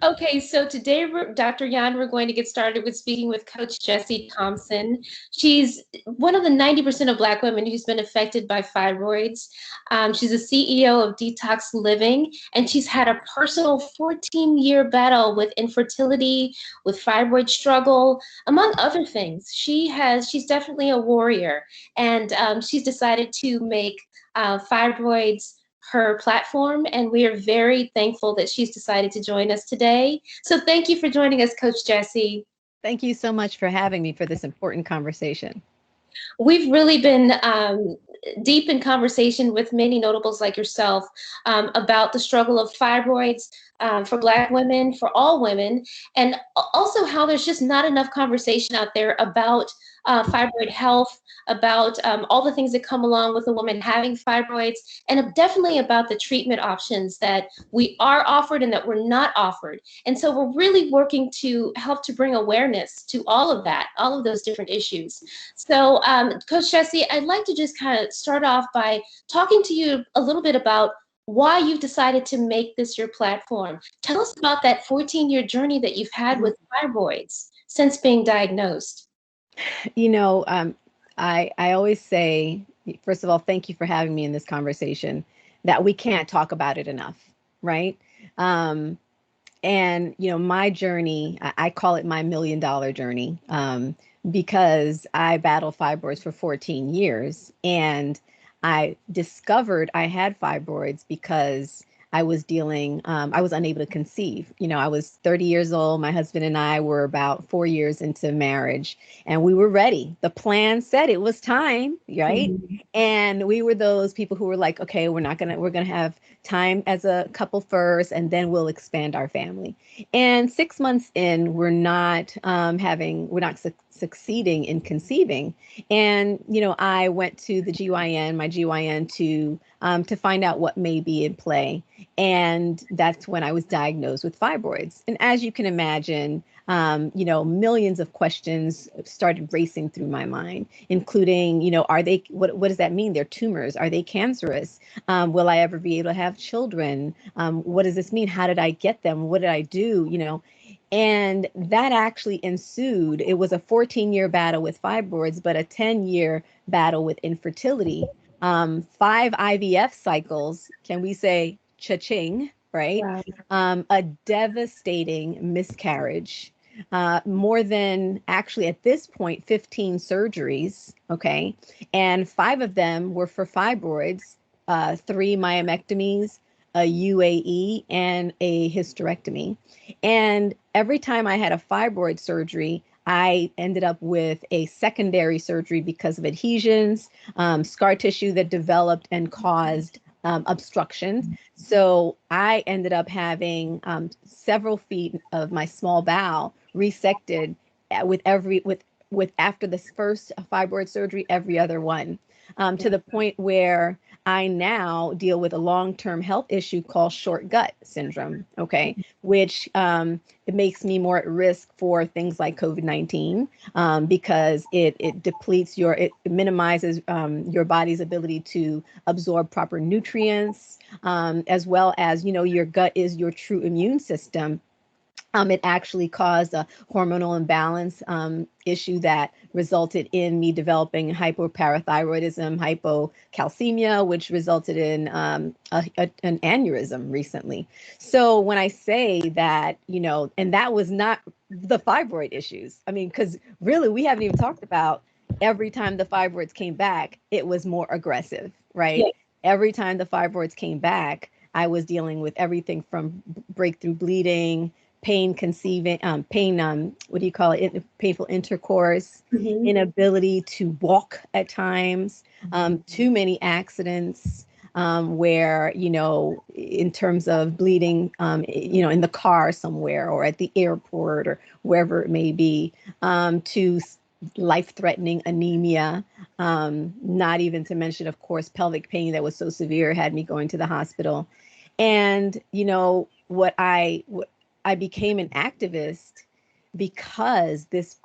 Okay, so today, Dr. Yan, we're going to get started with speaking with Coach Gessie Thompson. She's one of the 90% of Black women who's been affected by fibroids. She's a CEO of Detox Living, and she's had a personal 14-year battle with infertility, with fibroid struggle, among other things. She's definitely a warrior, and she's decided to make fibroids her platform, and we are very thankful that she's decided to join us today. So thank you for joining us, Coach Gessie. Thank you so much for having me for this important conversation. We've really been deep in conversation with many notables like yourself about the struggle of fibroids for Black women, for all women, and also how there's just not enough conversation out there about fibroid health, about all the things that come along with a woman having fibroids, and definitely about the treatment options that we are offered and that we're not offered. And so we're really working to help to bring awareness to all of that, all of those different issues. So Coach Gessie, I'd like to just kind of start off by talking to you a little bit about why you've decided to make this your platform. Tell us about that 14-year journey that you've had with fibroids since being diagnosed. You know, I always say, first of all, thank you for having me in this conversation, that we can't talk about it enough, right? And, my journey, I call it my $1 million journey, because I battled fibroids for 14 years. And I discovered I had fibroids because I was unable to conceive. I was 30 years old. My husband and I were about 4 years into marriage, and we were ready. The plan said it was time, right? Mm-hmm. And we were those people who were like, okay, we're going to have time as a couple first, and then we'll expand our family. And 6 months in, we're not succeeding in conceiving. And, I went to the my GYN to find out what may be in play. And that's when I was diagnosed with fibroids. And as you can imagine, millions of questions started racing through my mind, including, what does that mean? They're tumors. Are they cancerous? Will I ever be able to have children? What does this mean? How did I get them? What did I do? And that actually ensued. It was a 14-year battle with fibroids, but a 10-year battle with infertility. 5 IVF cycles, can we say cha-ching, right? A devastating miscarriage, more than actually at this point, 15 surgeries, okay? And 5 of them were for fibroids, 3 myomectomies, a UAE, and a hysterectomy. And every time I had a fibroid surgery, I ended up with a secondary surgery because of adhesions, scar tissue that developed and caused obstruction. So I ended up having several feet of my small bowel resected with after this first fibroid surgery, every other one, to the point where I now deal with a long-term health issue called short gut syndrome, okay, which it makes me more at risk for things like COVID-19 because it depletes it minimizes your body's ability to absorb proper nutrients, as well as, your gut is your true immune system. It actually caused a hormonal imbalance issue that resulted in me developing hypoparathyroidism, hypocalcemia, which resulted in an aneurysm recently. So when I say that, and that was not the fibroid issues. I mean, because really we haven't even talked about every time the fibroids came back, it was more aggressive, right? Yeah. Every time the fibroids came back, I was dealing with everything from breakthrough bleeding, pain conceiving, painful intercourse, inability to walk at times, too many accidents, where, in terms of bleeding, in the car somewhere or at the airport or wherever it may be, to life-threatening anemia, not even to mention, of course, pelvic pain that was so severe, had me going to the hospital. And, I became an activist because this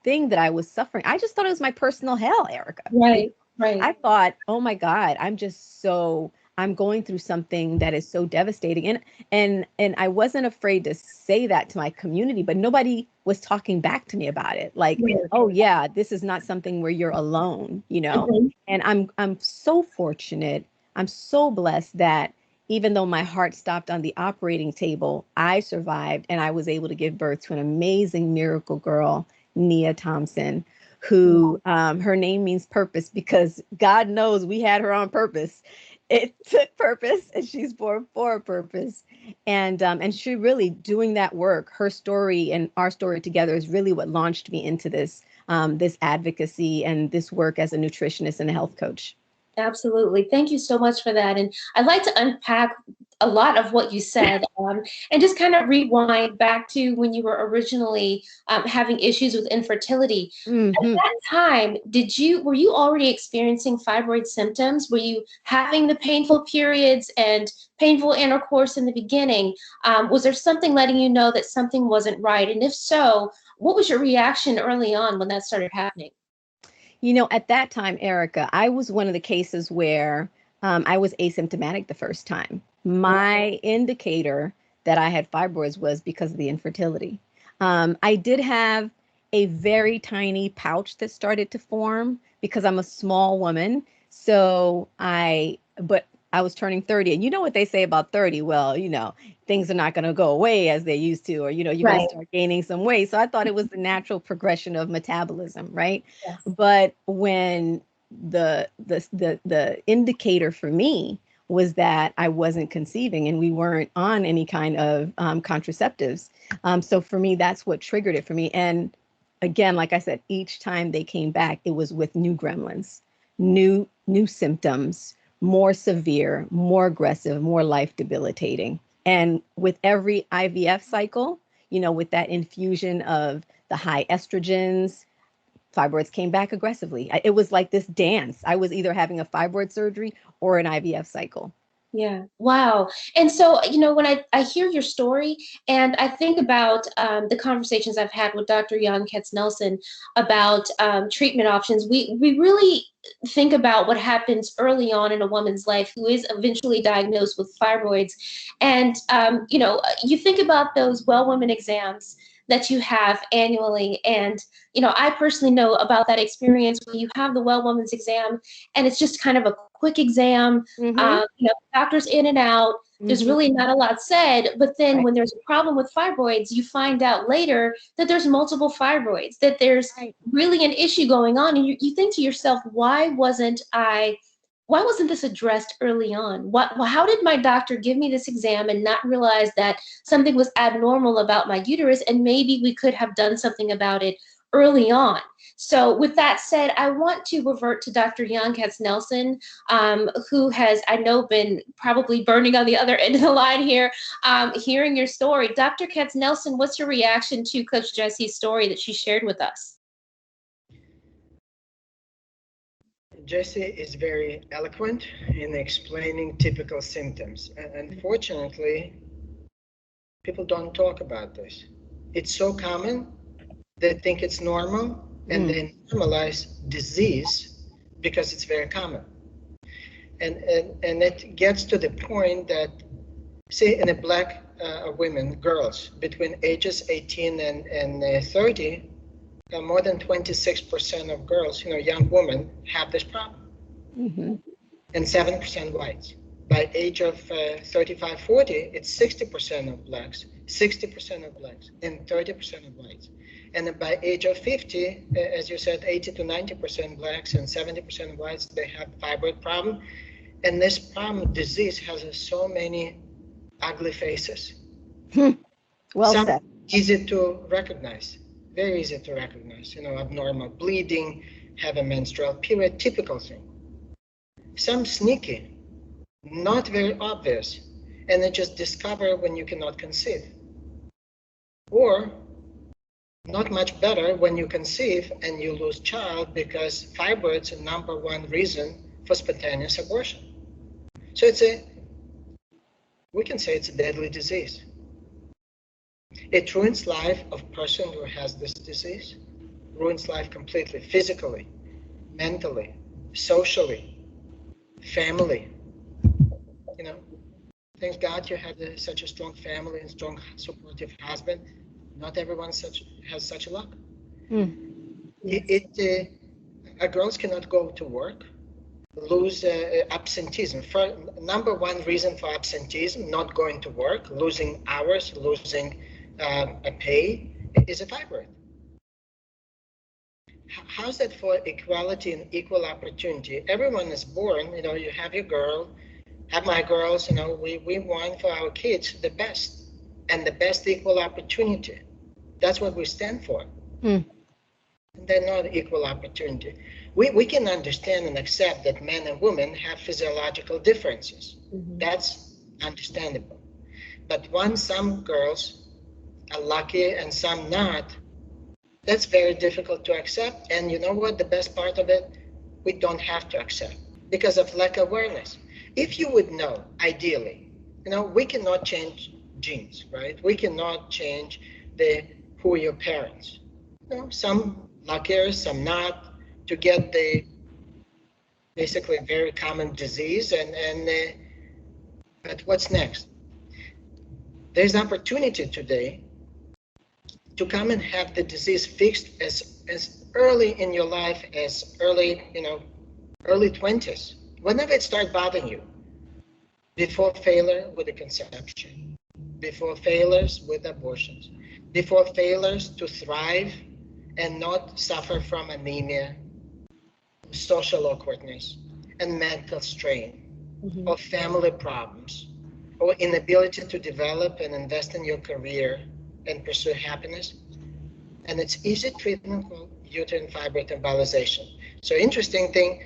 thing that I was suffering, I just thought it was my personal hell, Erica. Right. I thought, oh my God, I'm just so I'm going through something that is so devastating. And I wasn't afraid to say that to my community, but nobody was talking back to me about it. Like, oh yeah, this is not something where you're alone, you know. And I'm so fortunate. I'm so blessed that even though my heart stopped on the operating table, I survived and I was able to give birth to an amazing miracle girl, Nia Thompson, who her name means purpose, because God knows we had her on purpose. It took purpose, and she's born for a purpose. And she really doing that work, her story and our story together is really what launched me into this advocacy and this work as a nutritionist and a health coach. Absolutely. Thank you so much for that. And I'd like to unpack a lot of what you said and just kind of rewind back to when you were originally having issues with infertility. At that time, were you already experiencing fibroid symptoms? Were you having the painful periods and painful intercourse in the beginning? Was there something letting you know that something wasn't right? And if so, what was your reaction early on when that started happening? You know, at that time, Erica, I was one of the cases where I was asymptomatic the first time. My indicator that I had fibroids was because of the infertility. I did have a very tiny pouch that started to form because I'm a small woman. But I was turning 30, and you know what they say about 30? Well, you know, things are not going to go away as they used to, or, you know, you're going to start gaining some weight. So I thought it was the natural progression of metabolism, right? Yes. But when the indicator for me was that I wasn't conceiving and we weren't on any kind of contraceptives. So for me, that's what triggered it for me. And again, like I said, each time they came back, it was with new gremlins, new symptoms, more severe, more aggressive, more life debilitating. And with every IVF cycle, you know, with that infusion of the high estrogens, fibroids came back aggressively. It was like this dance. I was either having a fibroid surgery or an IVF cycle. Yeah. Wow. And so, you know, when I hear your story and I think about the conversations I've had with Dr. Jan Katsnelson about treatment options, we really think about what happens early on in a woman's life who is eventually diagnosed with fibroids. And, you know, you think about those well woman exams that you have annually. And, you know, I personally know about that experience where you have the well woman's exam and it's just kind of a quick exam. You know, doctors in and out. There's really not a lot said, but then when there's a problem with fibroids, you find out later that there's multiple fibroids, that there's really an issue going on. And you think to yourself, why wasn't this addressed early on? How did my doctor give me this exam and not realize that something was abnormal about my uterus and maybe we could have done something about it early on? So with that said, I want to revert to Dr. Jan Katsnelson, who has, I know, been probably burning on the other end of the line here, hearing your story. Dr. Katsnelson, what's your reaction to Coach Gessie's story that she shared with us? Gessie is very eloquent in explaining typical symptoms. And unfortunately, people don't talk about this. It's so common, they think it's normal, and they normalize disease because it's very common. And it gets to the point that, say, in a black women, girls, between ages 18 and 30, more than 26% of girls, you know, young women, have this problem. And 7% whites. By age of 35, 40, it's 60% of blacks, 60% of blacks, and 30% of whites. And by age of 50, as you said, 80 to 90% blacks and 70% whites, they have fibroid problem. And this problem, disease, has so many ugly faces. Well said. Easy to recognize, very easy to recognize, you know, abnormal bleeding, have a menstrual period, typical thing. Some sneaky, not very obvious, and they just discover when you cannot conceive. Or not much better when you conceive and you lose child because fibroids are number one reason for spontaneous abortion. So we can say it's a deadly disease. It ruins life of person who has this disease, ruins life completely, physically, mentally, socially, family. you know, thank God you have such a strong family and strong, supportive husband. Not everyone has such luck. Mm. Girls cannot go to work, lose absenteeism. Number one reason for absenteeism, not going to work, losing hours, losing a pay, is a fibroid. How's that for equality and equal opportunity? Everyone is born, you have your girl, have my girls, we want for our kids the best, and the best equal opportunity. That's what we stand for. Mm. They're not equal opportunity. We can understand and accept that men and women have physiological differences. Mm-hmm. That's understandable. But once some girls are lucky and some not, that's very difficult to accept. And you know what? The best part of it, we don't have to accept because of lack of awareness. If you would know, ideally, we cannot change genes, right? We cannot change who are your parents. Some luckier, some not, to get the basically very common disease. But what's next? There's opportunity today to come and have the disease fixed as early in your life as early 20s, whenever it starts bothering you, before failure with the conception, before failures with abortions, before failures to thrive and not suffer from anemia, social awkwardness, and mental strain, Mm-hmm. or family problems, or inability to develop and invest in your career and pursue happiness. And it's easy treatment called uterine fibroid embolization. So interesting thing,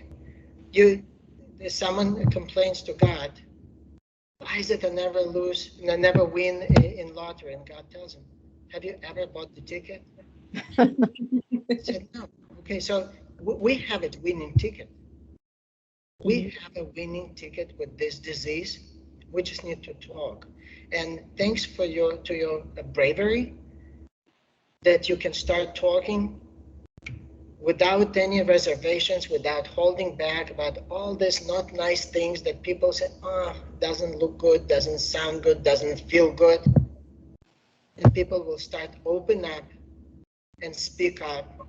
someone complains to God, why is it I never win in lottery? And God tells him, have you ever bought the ticket? He said, no. Okay, so we have a winning ticket. We have a winning ticket with this disease. We just need to talk. And thanks to your bravery that you can start talking without any reservations, without holding back about all these not nice things that people say, doesn't look good, doesn't sound good, doesn't feel good. And people will start open up and speak up,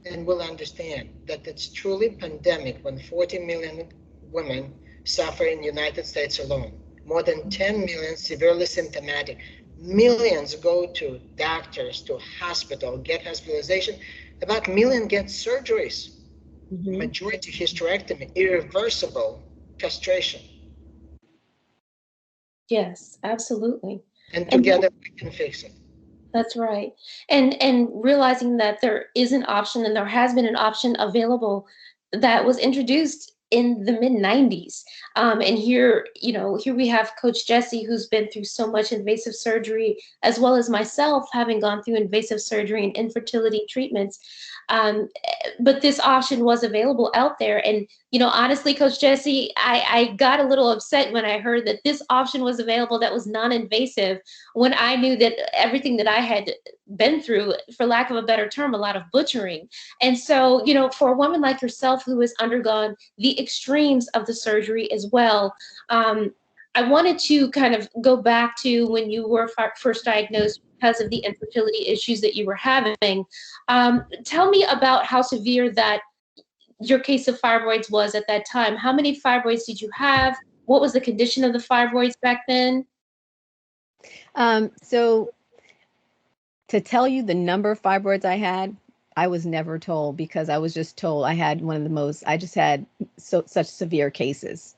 and will understand that it's truly pandemic when 40 million women suffer in the United States alone. More than 10 million severely symptomatic. Millions go to doctors, to hospital, get hospitalization. About 1 million get surgeries. Mm-hmm. Majority hysterectomy, irreversible castration. Yes, absolutely. And together we can fix it. That's right. And realizing that there is an option and there has been an option available that was introduced in the mid 90s. And here we have Coach Gessie, who's been through so much invasive surgery, as well as myself having gone through invasive surgery and infertility treatments. But this option was available out there. And, honestly, Coach Gessie, I got a little upset when I heard that this option was available that was non-invasive, when I knew that everything that I had been through, for lack of a better term, a lot of butchering. And so, for a woman like yourself who has undergone the extremes of the surgery as well, I wanted to kind of go back to when you were first diagnosed because of the infertility issues that you were having. Tell me about how severe that your case of fibroids was at that time. How many fibroids did you have? What was the condition of the fibroids back then? So to tell you the number of fibroids I had, I was never told, because I was just told I had I just had such severe cases.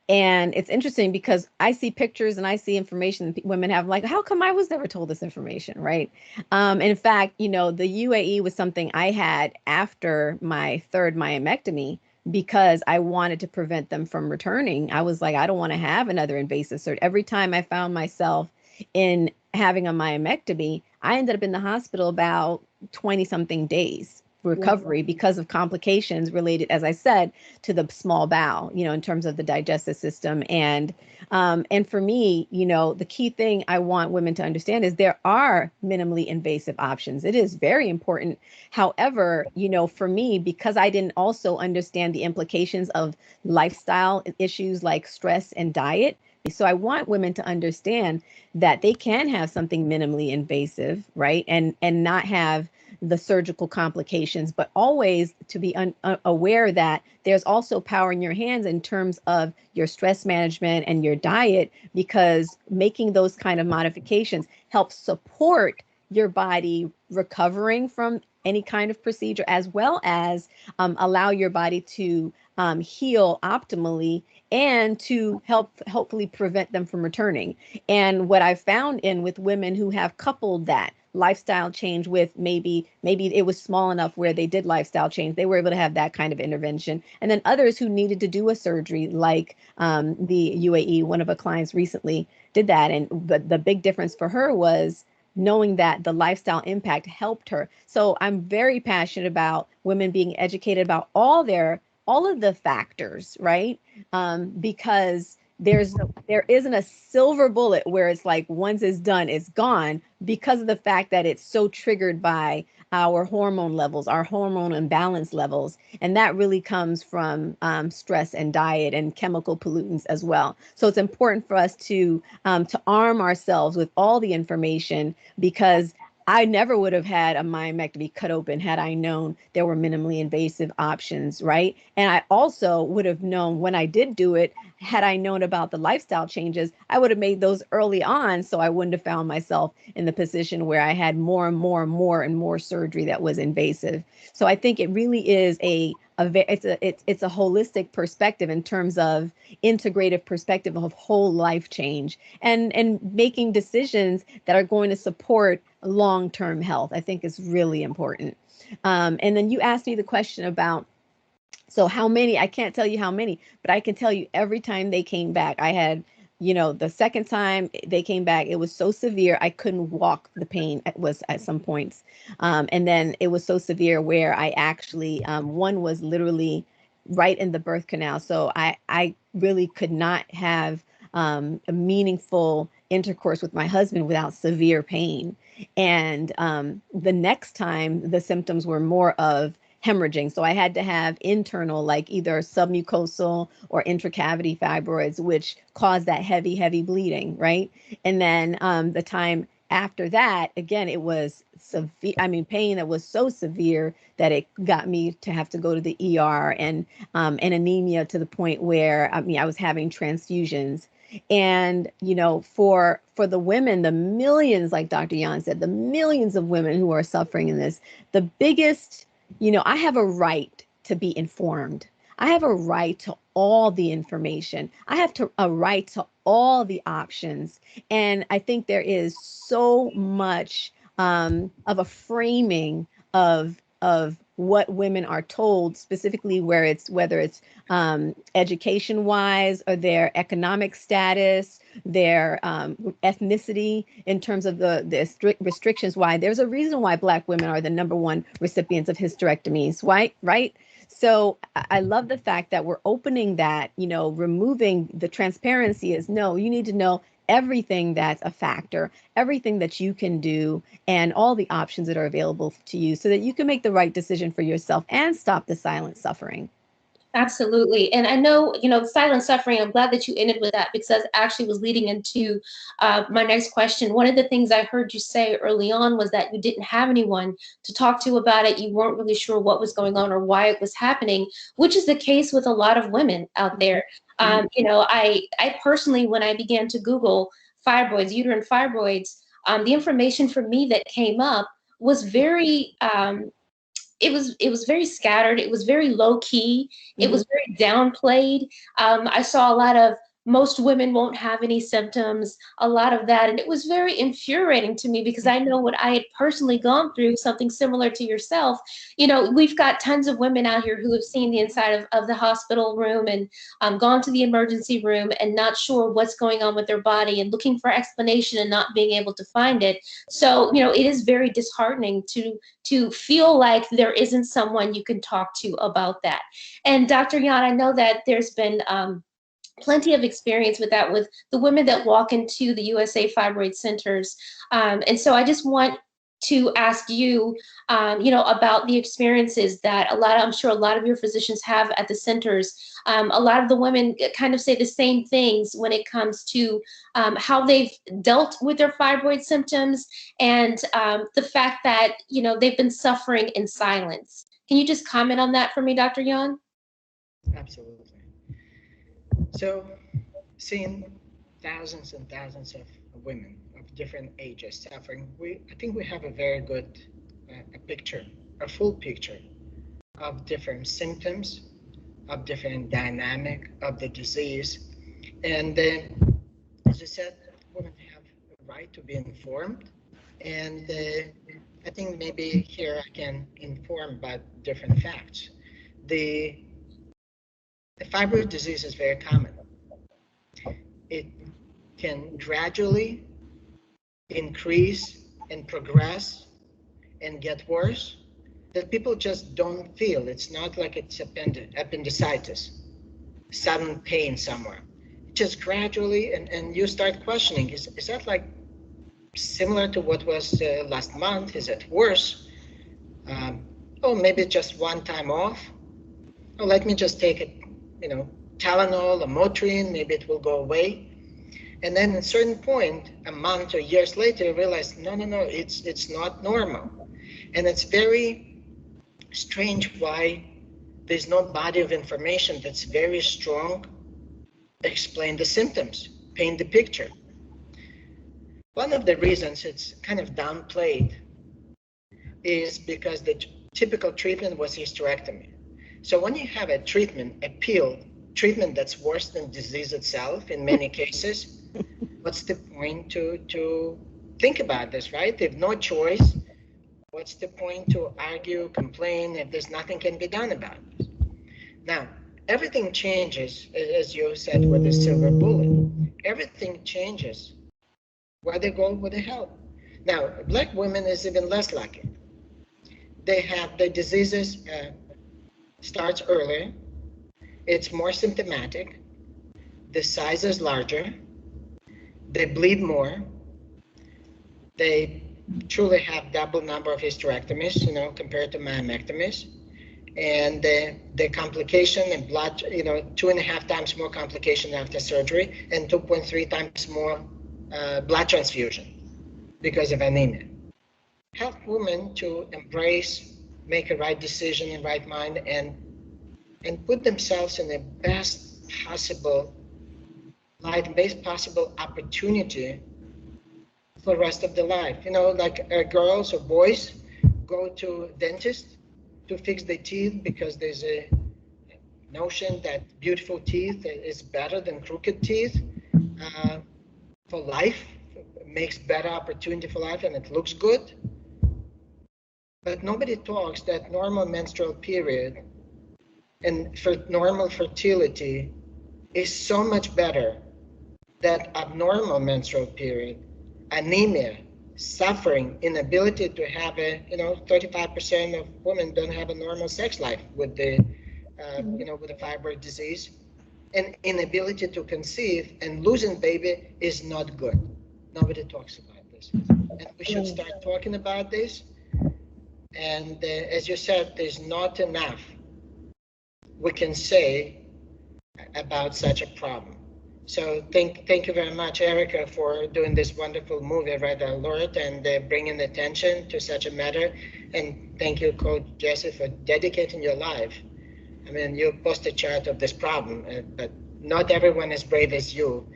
And it's interesting because I see pictures and I see information that women have, like, how come I was never told this information, right? In fact, the UAE was something I had after my third myomectomy, because I wanted to prevent them from returning. I was like, I don't want to have another invasive surgery. Every time I found myself in having a myomectomy, I ended up in the hospital about 20 something days recovery because of complications related, as I said, to the small bowel, in terms of the digestive system. And for me, the key thing I want women to understand is there are minimally invasive options. It is very important. However, for me, because I didn't also understand the implications of lifestyle issues like stress and diet. So I want women to understand that they can have something minimally invasive, right? And not have the surgical complications, but always to be aware that there's also power in your hands in terms of your stress management and your diet, because making those kind of modifications helps support your body recovering from any kind of procedure, as well as allow your body to heal optimally and to hopefully prevent them from returning. And what I've found with women who have coupled that lifestyle change with maybe it was small enough where they did lifestyle change, they were able to have that kind of intervention. And then others who needed to do a surgery, like the UAE, one of our clients recently did that. And the big difference for her was knowing that the lifestyle impact helped her. So I'm very passionate about women being educated about all of the factors, right? Because there isn't a silver bullet where it's like once it's done, it's gone, because of the fact that it's so triggered by our hormone levels, our hormone imbalance levels. And that really comes from stress and diet and chemical pollutants as well. So it's important for us to arm ourselves with all the information, because I never would have had a myomectomy cut open had I known there were minimally invasive options, right? And I also would have known when I did do it, had I known about the lifestyle changes, I would have made those early on, so I wouldn't have found myself in the position where I had more and more surgery that was invasive. So I think it really is it's a holistic perspective in terms of integrative perspective of whole life change and making decisions that are going to support long-term health. I think is really important. And then you asked me the question about, so how many? I can't tell you how many, but I can tell you every time they came back, I had, the second time they came back, it was so severe, I couldn't walk. The pain was at some points. And then it was so severe where I actually, one was literally right in the birth canal. So I really could not have a meaningful intercourse with my husband without severe pain. And the next time the symptoms were more of hemorrhaging. So I had to have internal, like either submucosal or intracavity fibroids, which caused that heavy bleeding, right? And then the time after that, again, it was severe. I mean, pain that was so severe that it got me to have to go to the ER, and anemia to the point where, I was having transfusions. And, for the women, the millions, like Dr. Yan said, the millions of women who are suffering in this, the biggest, I have a right to be informed. I have a right to all the information. I have a right to all the options. And I think there is so much of a framing of what women are told, specifically whether it's education wise or their economic status, their ethnicity, in terms of the strict restrictions. Why there's a reason why Black women are the #1 recipients of hysterectomies, right? So I love the fact that we're opening that, removing the transparency is no, you need to know everything that's a factor, everything that you can do, and all the options that are available to you so that you can make the right decision for yourself and stop the silent suffering. Absolutely. And I know, silent suffering, I'm glad that you ended with that, because that actually was leading into my next question. One of the things I heard you say early on was that you didn't have anyone to talk to about it. You weren't really sure what was going on or why it was happening, which is the case with a lot of women out there. I personally, when I began to Google fibroids, uterine fibroids, the information for me that came up was very, it was very scattered. It was very low key. It was very downplayed. I saw a lot of most women won't have any symptoms, a lot of that. And it was very infuriating to me because I know what I had personally gone through, something similar to yourself. We've got tons of women out here who have seen the inside of the hospital room and gone to the emergency room and not sure what's going on with their body and looking for explanation and not being able to find it. So, it is very disheartening to feel like there isn't someone you can talk to about that. And Dr. Yan, I know that there's been plenty of experience with that with the women that walk into the USA Fibroid Centers. And so I just want to ask you, about the experiences that I'm sure a lot of your physicians have at the centers. A lot of the women kind of say the same things when it comes to how they've dealt with their fibroid symptoms and the fact that, they've been suffering in silence. Can you just comment on that for me, Dr. Yan? Absolutely. So, seeing thousands and thousands of women of different ages suffering, I think we have a very good a full picture of different symptoms, of different dynamic of the disease. And as you said, women have a right to be informed. And I think maybe here I can inform about different facts. The fibroid disease is very common. It can gradually increase and progress and get worse that people just don't feel. It's not like it's appendicitis, sudden pain somewhere. Just gradually, and you start questioning, is that like similar to what was last month? Is it worse? Maybe just one time off. Let me just take it, Tylenol or Motrin, maybe it will go away. And then at a certain point, a month or years later, you realize, no, it's not normal. And it's very strange why there's no body of information that's very strong, explain the symptoms, paint the picture. One of the reasons it's kind of downplayed is because the typical treatment was hysterectomy. So when you have a treatment that's worse than disease itself in many cases, what's the point to think about this, right? They have no choice. What's the point to argue, complain if there's nothing can be done about this? Now, everything changes, as you said, with the silver bullet. Everything changes where they go with the help. Now, Black women is even less lucky. They have the diseases starts earlier. It's more symptomatic. The size is larger. They bleed more. They truly have double number of hysterectomies, compared to myomectomies. And the complication and blood, 2.5 times more complication after surgery and 2.3 times more blood transfusion because of anemia. Help women to embrace, make a right decision in right mind, and put themselves in the best possible light, best possible opportunity for the rest of their life. Like girls or boys go to dentist to fix their teeth because there's a notion that beautiful teeth is better than crooked teeth for life. It makes better opportunity for life and it looks good. But nobody talks that normal menstrual period and for normal fertility is so much better than abnormal menstrual period, anemia, suffering, inability to have 35% of women don't have a normal sex life with the, with the fibroid disease, and inability to conceive and losing baby is not good. Nobody talks about this, and we should start talking about this. And as you said, there's not enough we can say about such a problem. So thank you very much, Erica, for doing this wonderful movie, Red Alert, and bringing attention to such a matter. And thank you, Coach Gessie, for dedicating your life. I mean, you post a chart of this problem, but not everyone as brave as you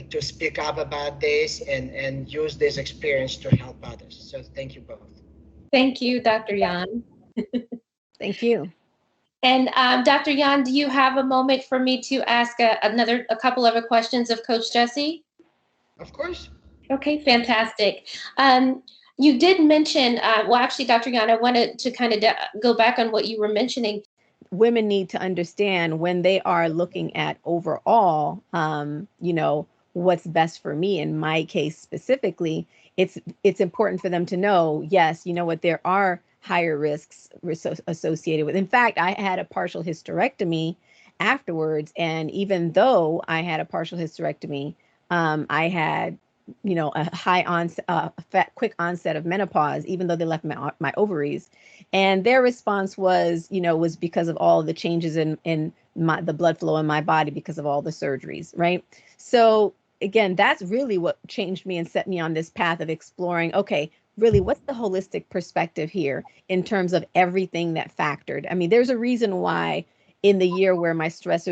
to speak up about this and use this experience to help others. So thank you both. Thank you, Dr. Yan. Thank you. And Dr. Yan, do you have a moment for me to ask a couple other questions of Coach Gessie? Of course. Okay, fantastic. You did mention, well, actually, Dr. Yan, I wanted to kind of go back on what you were mentioning. Women need to understand when they are looking at overall, what's best for me. In my case specifically, it's important for them to know, yes, you know what, there are higher risks associated with. In fact, I had a partial hysterectomy afterwards, and even though I had a partial hysterectomy, I had a high onset, quick onset of menopause, even though they left my ovaries. And their response was, was because of all the changes in the blood flow in my body because of all the surgeries, right? So again, that's really what changed me and set me on this path of exploring, okay, really, what's the holistic perspective here in terms of everything that factored? I mean, there's a reason why in the year where my stress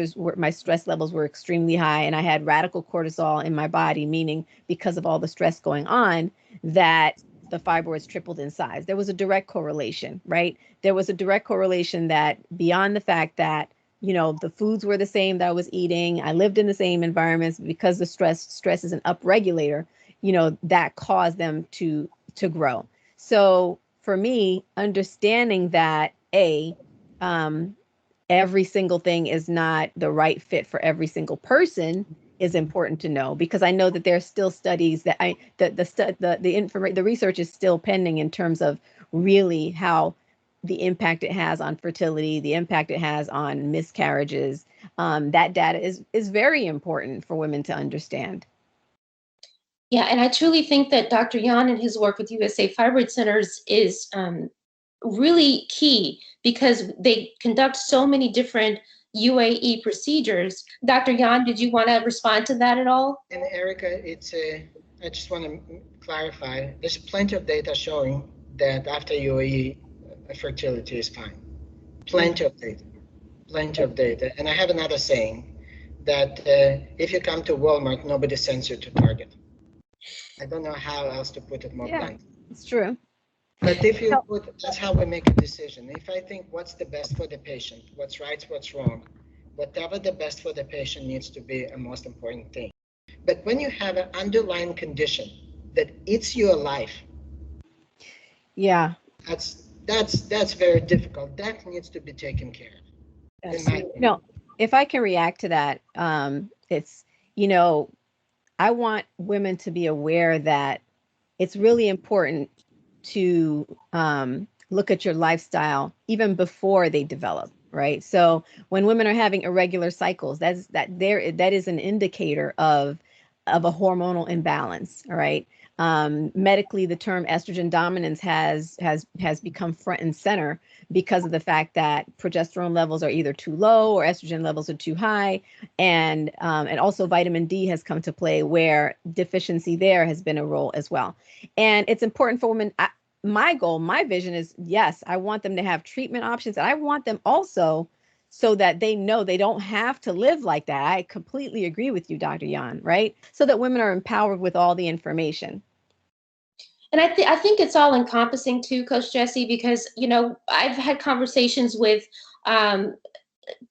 levels were extremely high and I had radical cortisol in my body, meaning because of all the stress going on, that the fibroids tripled in size. There was a direct correlation, right? There was a direct correlation that beyond the fact that, the foods were the same that I was eating, I lived in the same environments, because the stress is an upregulator, that caused them to grow. So for me, understanding that every single thing is not the right fit for every single person is important to know, because I know that there are still studies that the research is still pending in terms of really how the impact it has on fertility, the impact it has on miscarriages. That data is very important for women to understand. Yeah, and I truly think that Dr. Yan and his work with USA Fibroid Centers is really key, because they conduct so many different UAE procedures. Dr. Yan, did you want to respond to that at all? And Erica, I just want to clarify, there's plenty of data showing that after UAE, fertility is fine. Plenty of data. And I have another saying that if you come to Walmart, nobody sends you to Target. I don't know how else to put it more bluntly. It's true. But if you that's how we make a decision. If I think what's the best for the patient, what's right, what's wrong, whatever the best for the patient needs to be a most important thing. But when you have an underlying condition that eats your life, that's very difficult. That needs to be taken care of. If I can react to that, it's, I want women to be aware that it's really important to look at your lifestyle even before they develop, right? So when women are having irregular cycles, that is an indicator of a hormonal imbalance, all right? Medically, the term estrogen dominance has become front and center because of the fact that progesterone levels are either too low or estrogen levels are too high, and also vitamin D has come to play, where deficiency there has been a role as well. And it's important for women. My goal, my vision is, yes, I want them to have treatment options, and I want them also so that they know they don't have to live like that. I completely agree with you, Dr. Yan, right? So that women are empowered with all the information. And I think it's all encompassing too, Coach Gessie, because, I've had conversations with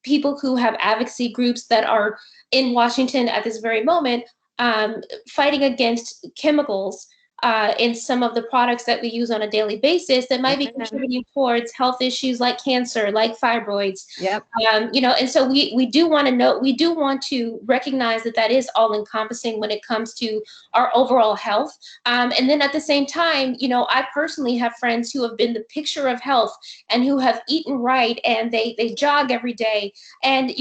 people who have advocacy groups that are in Washington at this very moment, fighting against chemicals in some of the products that we use on a daily basis that might be contributing towards health issues like cancer, like fibroids. Yep. And so we do want to know, we do want to recognize that is all encompassing when it comes to our overall health. And then at the same time, I personally have friends who have been the picture of health and who have eaten right, and they jog every day. And,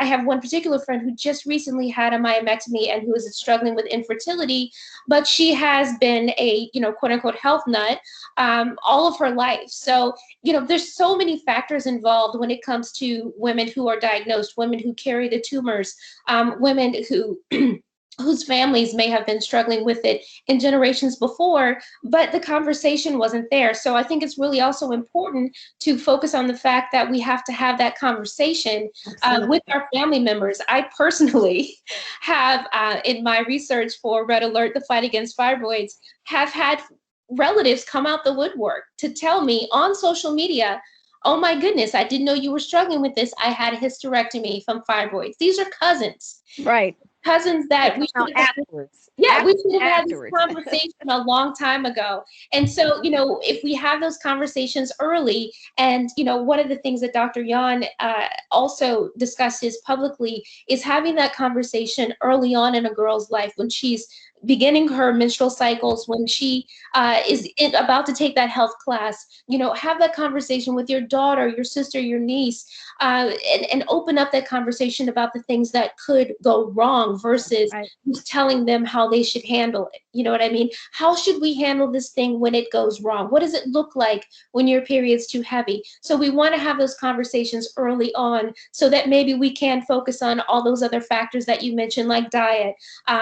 I have one particular friend who just recently had a myomectomy and who is struggling with infertility, but she has been a, quote unquote health nut all of her life. So, there's so many factors involved when it comes to women who are diagnosed, women who carry the tumors, women who whose families may have been struggling with it in generations before, but the conversation wasn't there. So I think it's really also important to focus on the fact that we have to have that conversation with our family members. I personally have, in my research for Red Alert, the fight against fibroids, have had relatives come out the woodwork to tell me on social media, oh my goodness, I didn't know you were struggling with this. I had a hysterectomy from fibroids. These are cousins. Right. Cousins that we should have had. Yeah, we should have had this conversation a long time ago. And so, if we have those conversations early, and, one of the things that Dr. Yan also discusses publicly is having that conversation early on in a girl's life when she's beginning her menstrual cycles, when she is about to take that health class, have that conversation with your daughter, your sister, your niece, and open up that conversation about the things that could go wrong versus just telling them how they should handle it. You know what I mean? How should we handle this thing when it goes wrong? What does it look like when your period's too heavy? So we want to have those conversations early on so that maybe we can focus on all those other factors that you mentioned, like diet,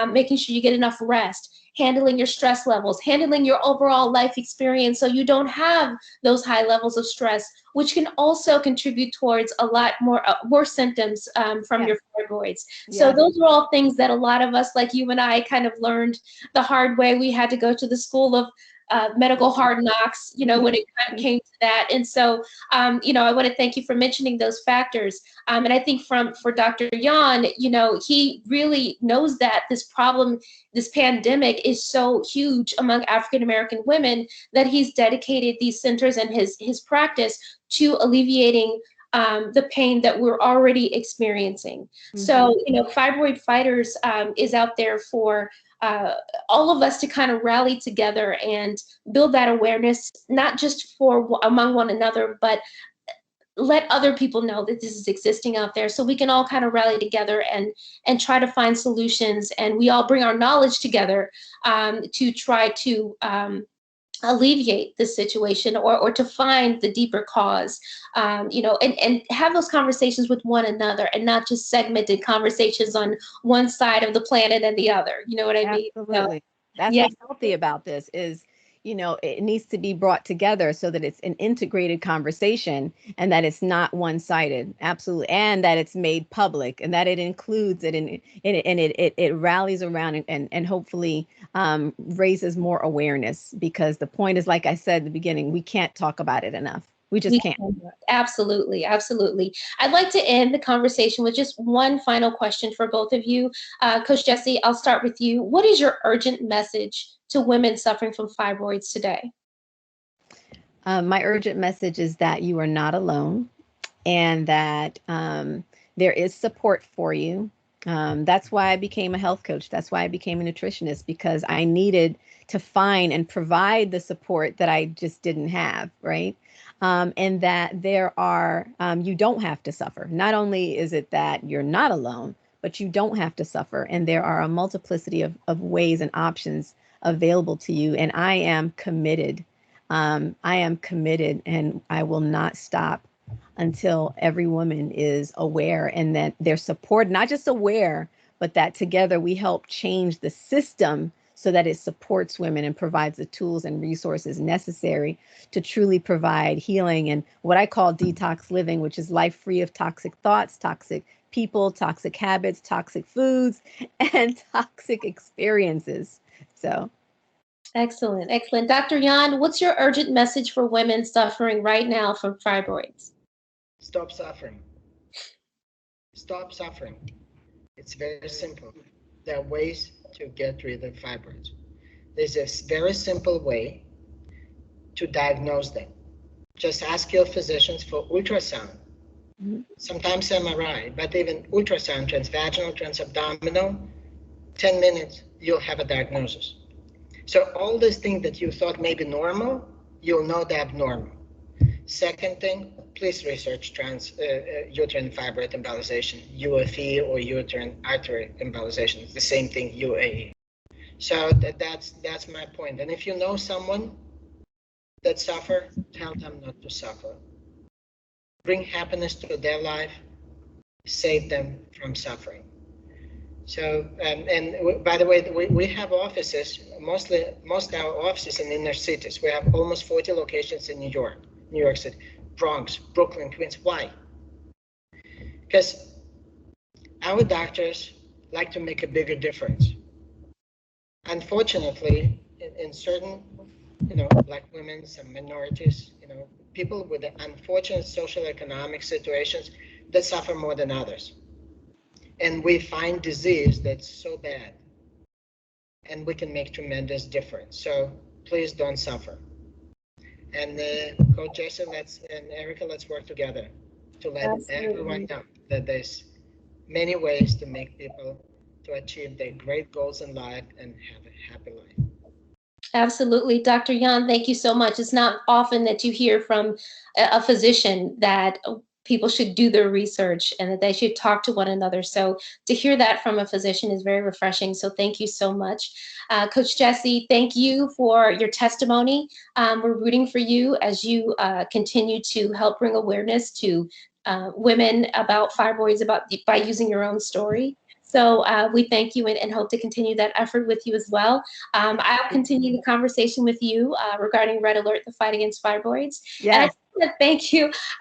making sure you get enough rest, handling your stress levels, handling your overall life experience so you don't have those high levels of stress, which can also contribute towards a lot more worse symptoms from your fibroids. So those are all things that a lot of us, like you and I, kind of learned the hard way. We had to go to the school of medical hard knocks, when it kind of came to that. And so, I want to thank you for mentioning those factors. And I think for Dr. Yan, he really knows that this problem, this pandemic, is so huge among African-American women that he's dedicated these centers and his practice to alleviating the pain that we're already experiencing. Mm-hmm. So, Fibroid Fighters is out there for all of us to kind of rally together and build that awareness, not just among one another, but let other people know that this is existing out there, so we can all kind of rally together and try to find solutions, and we all bring our knowledge together to try to alleviate this situation or to find the deeper cause, and have those conversations with one another and not just segmented conversations on one side of the planet and the other. You know what I mean? Absolutely. That's what's healthy about this is, it needs to be brought together so that it's an integrated conversation and that it's not one-sided. Absolutely. And that it's made public and that it includes it and it rallies around and hopefully raises more awareness, because the point is, like I said at the beginning, we can't talk about it enough. We just can't. Absolutely. Absolutely. I'd like to end the conversation with just one final question for both of you. Coach Gessie, I'll start with you. What is your urgent message to women suffering from fibroids today? My urgent message is that you are not alone and that there is support for you. That's why I became a health coach. That's why I became a nutritionist, because I needed to find and provide the support that I just didn't have, right? And that there are, you don't have to suffer. Not only is it that you're not alone, but you don't have to suffer. And there are a multiplicity of ways and options available to you. And I am committed. I am committed, and I will not stop until every woman is aware and that they're supported, not just aware, but that together we help change the system so that it supports women and provides the tools and resources necessary to truly provide healing and what I call detox living, which is life free of toxic thoughts, toxic people, toxic habits, toxic foods, and toxic experiences. So. Excellent. Excellent. Dr. Yan, what's your urgent message for women suffering right now from fibroids? Stop suffering. Stop suffering. It's very simple. There are ways to get rid of fibroids. There's a very simple way to diagnose them. Just ask your physicians for ultrasound. Mm-hmm. Sometimes MRI, but even ultrasound, transvaginal, transabdominal, 10 minutes, you'll have a diagnosis. So all these things that you thought may be normal, you'll know they're abnormal. Second thing, please research uterine fibroid embolization, UFE or uterine artery embolization. It's the same thing, UAE. So that's my point. And if you know someone that suffer, tell them not to suffer. Bring happiness to their life, save them from suffering. So, and by the way, we have offices, most of our offices in inner cities. We have almost 40 locations in New York City, Bronx, Brooklyn, Queens. Why? Because our doctors like to make a bigger difference. Unfortunately, in certain, Black women, some minorities, people with unfortunate social economic situations that suffer more than others. And we find disease that's so bad, and we can make tremendous difference. So please don't suffer. And Coach Gessie, and Erica, let's work together to let everyone know that there's many ways to make people to achieve their great goals in life and have a happy life. Absolutely. Dr. Yan, thank you so much. It's not often that you hear from a physician that people should do their research and that they should talk to one another. So to hear that from a physician is very refreshing. So thank you so much. Coach Gessie, thank you for your testimony. We're rooting for you as you continue to help bring awareness to women about fibroids by using your own story. So we thank you and hope to continue that effort with you as well. I'll continue the conversation with you regarding Red Alert, the fight against fibroids. Yes. And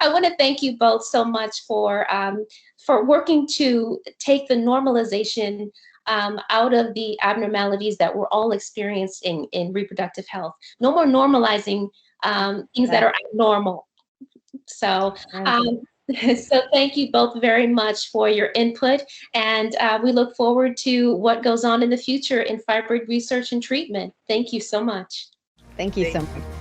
I want to thank you both so much for working to take the normalization out of the abnormalities that we're all experiencing in reproductive health. No more normalizing things that are abnormal. So. So thank you both very much for your input, and we look forward to what goes on in the future in fibroid research and treatment. Thank you so much. Thank you so much.